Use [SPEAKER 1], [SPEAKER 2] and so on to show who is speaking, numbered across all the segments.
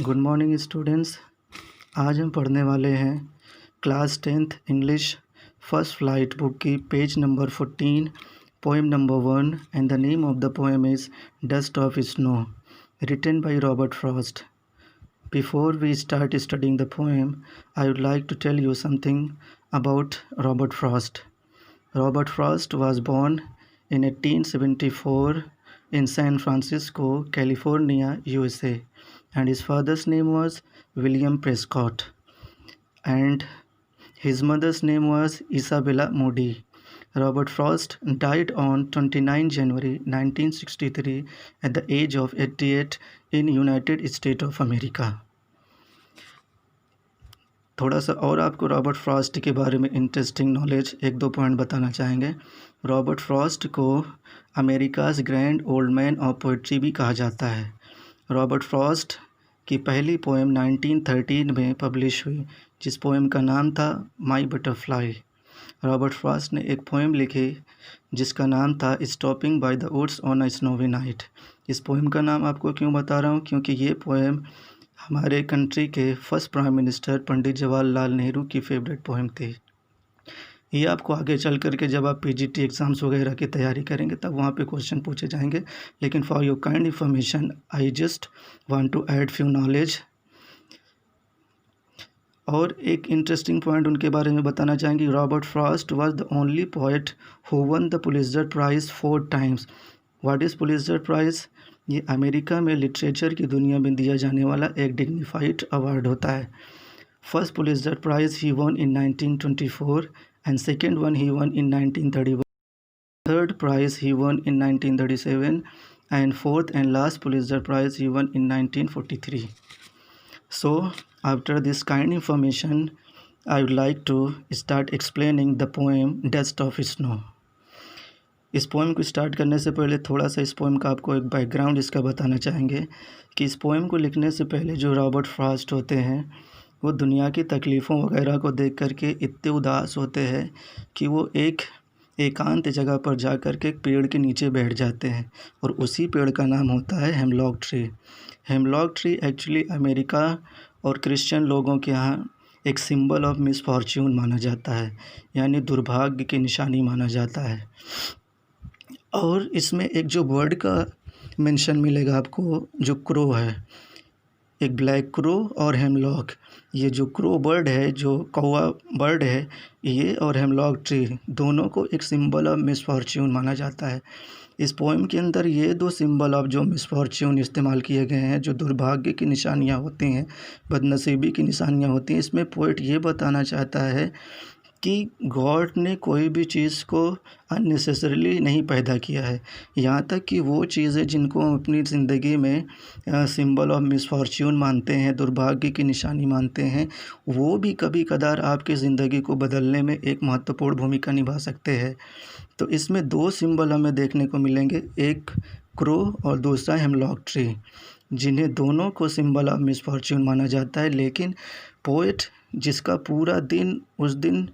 [SPEAKER 1] Good morning students. आज हम पढ़ने वाले हैं class 10th English first flight book की page number 14 poem number 1 and the name of the poem is dust of snow written by Robert Frost. Before we start studying the poem, I would like to tell you something about Robert Frost. Robert Frost was born in 1874 in San Francisco, California, USA, and his father's name was William Prescott, and his mother's name was Isabella Moody. Robert Frost died on 29 January 1963 at the age of 88 in United States of America. थोड़ा सा और आपको Robert Frost के बारे में interesting knowledge एक दो point बताना चाहेंगे। रॉबर्ट फ्रॉस्ट को America's grand old man of poetry भी कहा जाता है। रॉबर्ट फ्रॉस्ट की पहली पोएम 1913 में पब्लिश हुई, जिस पोएम का नाम था माई बटरफ्लाई। रॉबर्ट फ्रॉस्ट ने एक पोएम लिखी जिसका नाम था stopping by the woods on a snowy night. इस पोएम का नाम आपको क्यों बता रहा हूँ, क्योंकि ये पोएम हमारे कंट्री के first prime minister Pandit Jawaharlal Nehru की फेवरेट पोएम थी। ये आपको आगे चल कर के जब आप पीजीटी एग्ज़ाम्स वगैरह की तैयारी करेंगे तब वहाँ पे क्वेश्चन पूछे जाएंगे। लेकिन for your kind information I just want to add few knowledge. और एक इंटरेस्टिंग पॉइंट उनके बारे में बताना चाहेंगे। Robert Frost was the only poet who won the Pulitzer prize 4 times. What is Pulitzer prize? ये अमेरिका में लिटरेचर की दुनिया में दिया जाने वाला एक डिग्निफाइड अवार्ड होता है। First Pulitzer prize he won in 1924 and second one he won in 1931। Third prize he won in 1937 and fourth and last Pulitzer prize he won in 1943. So after this kind information, I would like to start explaining the poem Dust of Snow. इस poem को start करने से पहले थोड़ा सा इस poem का आपको एक बैकग्राउंड इसका बताना चाहेंगे कि इस पोएम को लिखने से पहले जो रॉबर्ट फ्रॉस्ट होते हैं वो दुनिया की तकलीफ़ों वगैरह को देख कर के इतने उदास होते हैं कि वो एक एकांत जगह पर जा कर के एक पेड़ के नीचे बैठ जाते हैं, और उसी पेड़ का नाम होता है hemlock tree. Hemlock tree actually America और क्रिश्चियन लोगों के यहाँ एक सिंबल ऑफ मिसफॉर्च्यून माना जाता है, यानी दुर्भाग्य की निशानी माना जाता है। और इसमें एक जो बर्ड का मेंशन मिलेगा आपको, जो क्रो है, एक ब्लैक क्रो और हेमलॉक। ये जो क्रो बर्ड है, जो कौवा बर्ड है, ये और हेमलॉक ट्री दोनों को एक सिंबल ऑफ मिसफॉर्च्यून माना जाता है। इस पोएम के अंदर ये दो सिंबल ऑफ जो मिसफॉर्च्यून इस्तेमाल किए गए हैं, जो दुर्भाग्य की निशानियाँ होती हैं, बदनसीबी की निशानियाँ होती हैं, इसमें पोएट ये बताना चाहता है कि गॉड ने कोई भी चीज़ को अननेसेसरीली नहीं पैदा किया है। यहाँ तक कि वो चीज़ें जिनको हम अपनी ज़िंदगी में सिंबल ऑफ मिसफॉर्च्यून मानते हैं, दुर्भाग्य की निशानी मानते हैं, वो भी कभी कदार आपकी ज़िंदगी को बदलने में एक महत्वपूर्ण भूमिका निभा सकते हैं। तो इसमें दो सिंबल हमें देखने को मिलेंगे, एक क्रो और दूसरा हेमलॉक ट्री, जिन्हें दोनों को सिंबल ऑफ मिसफॉर्च्यून माना जाता है। लेकिन पोएट जिसका पूरा दिन उस दिन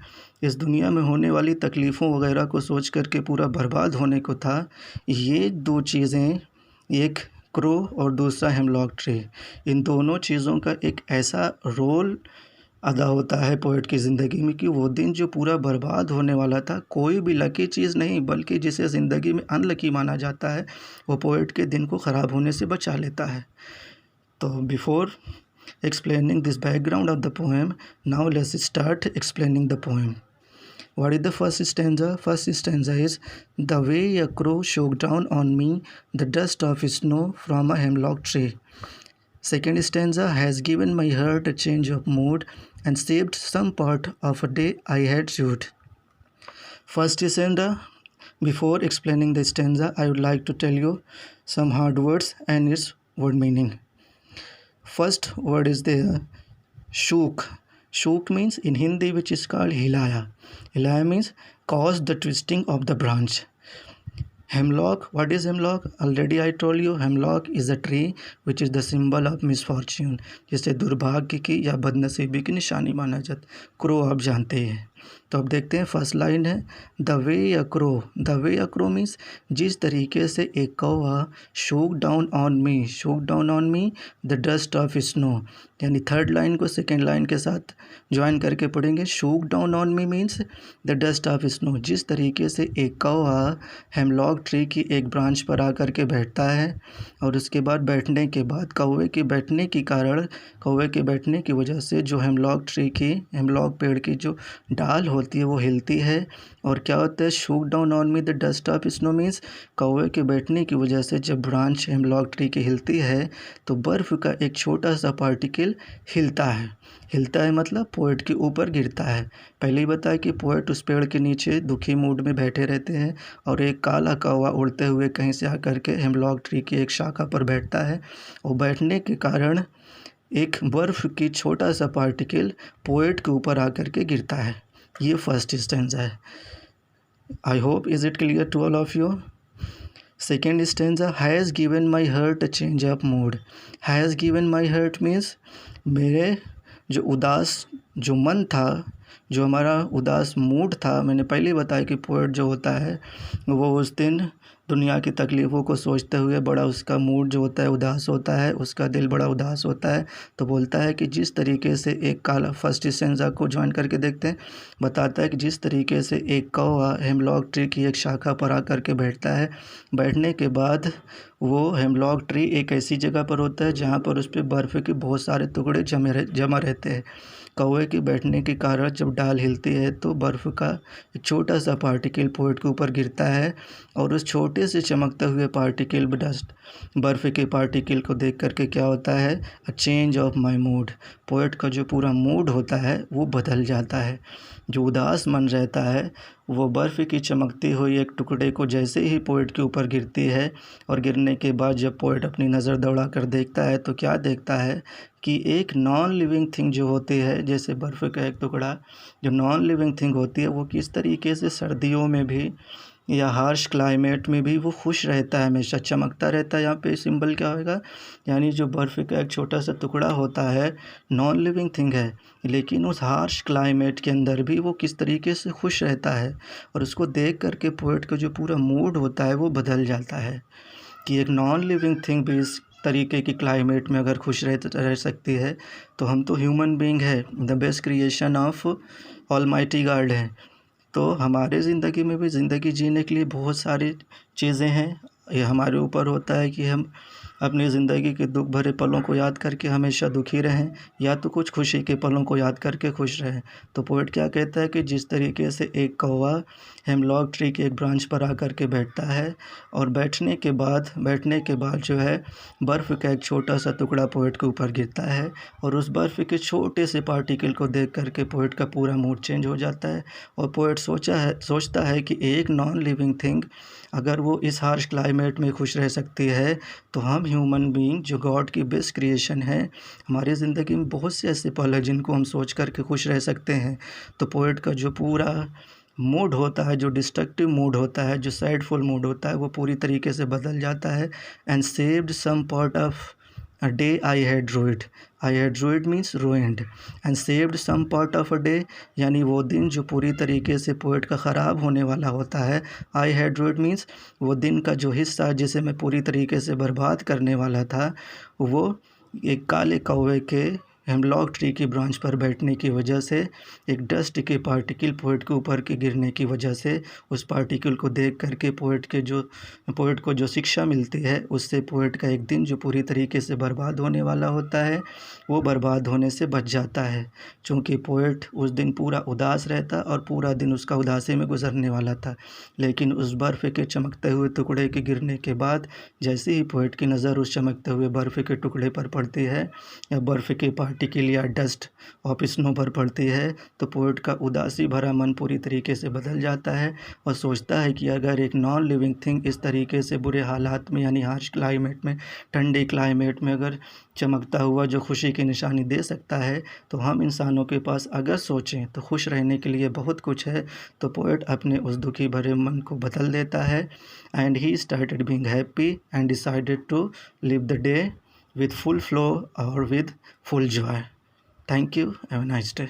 [SPEAKER 1] इस दुनिया में होने वाली तकलीफ़ों वगैरह को सोच कर के पूरा बर्बाद होने को था, ये दो चीज़ें, एक क्रो और दूसरा हेमलॉक ट्री, इन दोनों चीज़ों का एक ऐसा रोल अदा होता है पोएट की ज़िंदगी में कि वो दिन जो पूरा बर्बाद होने वाला था, कोई भी लकी चीज़ नहीं बल्कि जिसे ज़िंदगी में अनलकी माना जाता है, वो पोएट के दिन को ख़राब होने से बचा लेता है। तो before explaining this background of the poem, now let's start explaining the poem. What is the first stanza? First stanza is, the way a crow shook down on me the dust of snow from a hemlock tree. Second stanza, has given my heart a change of mood and saved some part of a day I had chewed. First stanza, before explaining the stanza, I would like to tell you some hard words and its word meaning. First word is there, shook. Shook means in Hindi which is called hilaya. Hilaya means caused the twisting of the branch. Hemlock, what is hemlock? Already I told you, hemlock is a tree which is the symbol of misfortune, जिसे दुर्भाग्य की या बदनसीबी की निशानी माना जाता। Crow आप जानते हैं। तो अब देखते हैं फर्स्ट लाइन है the way a crow means जिस तरीके से एक कौवा shook down on me the dust of snow. यानी थर्ड लाइन को सेकेंड लाइन के साथ ज्वाइन करके पढ़ेंगे। Shook down on me means the dust of snow, जिस तरीके से एक कौवा हेमलॉक ट्री की एक ब्रांच पर आकर के बैठता है और उसके बाद बैठने के बाद कौवे के बैठने की वजह से जो हेमलॉक पेड़ की जो डाल होती है वो हिलती है। और क्या होता है shook down on me the dust of snow means कौवे के बैठने की वजह से जब ब्रांच हेमलॉक ट्री की हिलती है तो बर्फ़ का एक छोटा सा पार्टिकल हिलता है मतलब पोएट के ऊपर गिरता है। पहले ही बताया कि पोएट उस पेड़ के नीचे दुखी मूड में बैठे रहते हैं और एक काला कौवा उड़ते हुए कहीं से आकर के हेमलॉक ट्री की एक शाखा पर बैठता है और बैठने के कारण एक बर्फ़ की छोटा सा पार्टिकल पोएट के ऊपर आकर के गिरता है। ये फर्स्ट स्टेंजा है। I hope is it clear to all of you. Second stanza has given my heart a change of mood. Has given my heart means मेरे जो उदास जो मन था, जो हमारा उदास मूड था, मैंने पहले ही बताया कि पोएट जो होता है वो उस दिन दुनिया की तकलीफ़ों को सोचते हुए बड़ा उसका मूड जो होता है उदास होता है, उसका दिल बड़ा उदास होता है। तो बोलता है कि जिस तरीके से एक काला फर्स्ट स्टेंजा को ज्वाइन करके देखते हैं, बताता है कि जिस तरीके से एक कौवा हेमलॉक ट्री की एक शाखा पर आकर के बैठता है, बैठने के बाद वो हेमलॉक ट्री एक ऐसी जगह पर होता है जहाँ पर उस पर बर्फ़ के बहुत सारे टुकड़े जमा रहते हैं। कौवे के बैठने के कारण जब डाल हिलती है तो बर्फ़ का एक छोटा सा पार्टिकल पोएट के ऊपर गिरता है और उस छोटे से चमकते हुए पार्टिकल बर्फ़ के पार्टिकल को देख करके क्या होता है अ change of my mood. Poet का जो पूरा मूड होता है वो बदल जाता है। जो उदास मन रहता है वो बर्फ़ की चमकती हुई एक टुकड़े को जैसे ही पोएट के ऊपर गिरती है और गिरने के बाद जब पोएट अपनी नज़र दौड़ा कर देखता है तो क्या देखता है कि एक नॉन लिविंग थिंग जो होती है, जैसे बर्फ़ का एक टुकड़ा जो नॉन लिविंग थिंग होती है, वो किस तरीके से सर्दियों में भी या हार्श क्लाइमेट में भी वो खुश रहता है, हमेशा चमकता रहता है। यहाँ पे सिंबल क्या होगा, यानी जो बर्फ़ का एक छोटा सा टुकड़ा होता है नॉन लिविंग थिंग है, लेकिन उस हार्श क्लाइमेट के अंदर भी वो किस तरीके से खुश रहता है। और उसको देख कर के पोएट का जो पूरा मूड होता है वो बदल जाता है कि एक नॉन लिविंग थिंग भी इस तरीके की क्लाइमेट में अगर खुश रह सकती है तो हम तो ह्यूमन बीइंग है, the best creation of almighty God है। तो हमारे ज़िंदगी में भी ज़िंदगी जीने के लिए बहुत सारी चीज़ें हैं। ये हमारे ऊपर होता है कि हम अपनी ज़िंदगी के दुख भरे पलों को याद करके हमेशा दुखी रहें या तो कुछ खुशी के पलों को याद करके खुश रहें। तो पोएट क्या कहता है कि जिस तरीके से एक कौवा हेमलॉक ट्री की एक ब्रांच पर आकर के बैठता है और बैठने के बाद जो है बर्फ़ का एक छोटा सा टुकड़ा पोएट के ऊपर गिरता है और उस बर्फ़ के छोटे से पार्टिकल को देख करके पोएट का पूरा मूड चेंज हो जाता है। और पोएट सोचता है कि एक नॉन लिविंग थिंग अगर वो इस हार्श क्लाइमेट में खुश रह सकती है तो हम ह्यूमन बीइंग जो गॉड की बेस्ट क्रिएशन है, हमारी ज़िंदगी में बहुत से ऐसे पल हैं जिनको हम सोच कर के खुश रह सकते हैं। तो पोएट का जो पूरा मूड होता है, जो डिस्ट्रक्टिव मूड होता है, जो सैडफुल मूड होता है, वो पूरी तरीके से बदल जाता है। And saved some part of a day I had rued means ruined and saved some part of a day, यानी वो दिन जो पूरी तरीके से पोएट का ख़राब होने वाला होता है। आई हैड रूइड मीन्स वो दिन का जो हिस्सा जिसे मैं पूरी तरीके से बर्बाद करने वाला था, वो एक काले कौवे के हेमलॉक ट्री की ब्रांच पर बैठने की वजह से एक डस्ट के पार्टिकल पोएट के ऊपर के गिरने की वजह से उस पार्टिकल को देख करके पोएट को जो शिक्षा मिलती है उससे पोएट का एक दिन जो पूरी तरीके से बर्बाद होने वाला होता है वो बर्बाद होने से बच जाता है। चूँकि पोएट उस दिन पूरा उदास रहता और पूरा दिन उसका उदासी में गुजरने वाला था, लेकिन उस बर्फ़ के चमकते हुए टुकड़े के गिरने के बाद जैसे ही पोएट की नज़र उस चमकते हुए बर्फ़ के टुकड़े पर पड़ती है या बर्फ़ के पार्टिकल या डस्ट ऑफ स्नो पर पड़ती है तो पोएट का उदासी भरा मन पूरी तरीके से बदल जाता है और सोचता है कि अगर एक नॉन लिविंग थिंग इस तरीके से बुरे हालात में यानी हार्श क्लाइमेट में, ठंडे क्लाइमेट में अगर चमकता हुआ जो खुशी की निशानी दे सकता है तो हम इंसानों के पास अगर सोचें तो खुश रहने के लिए बहुत कुछ है। तो पोएट अपने उस दुखी भरे मन को बदल देता है and he started being happy and decided to live the day with full flow or with full joy. Thank you. Have a nice day.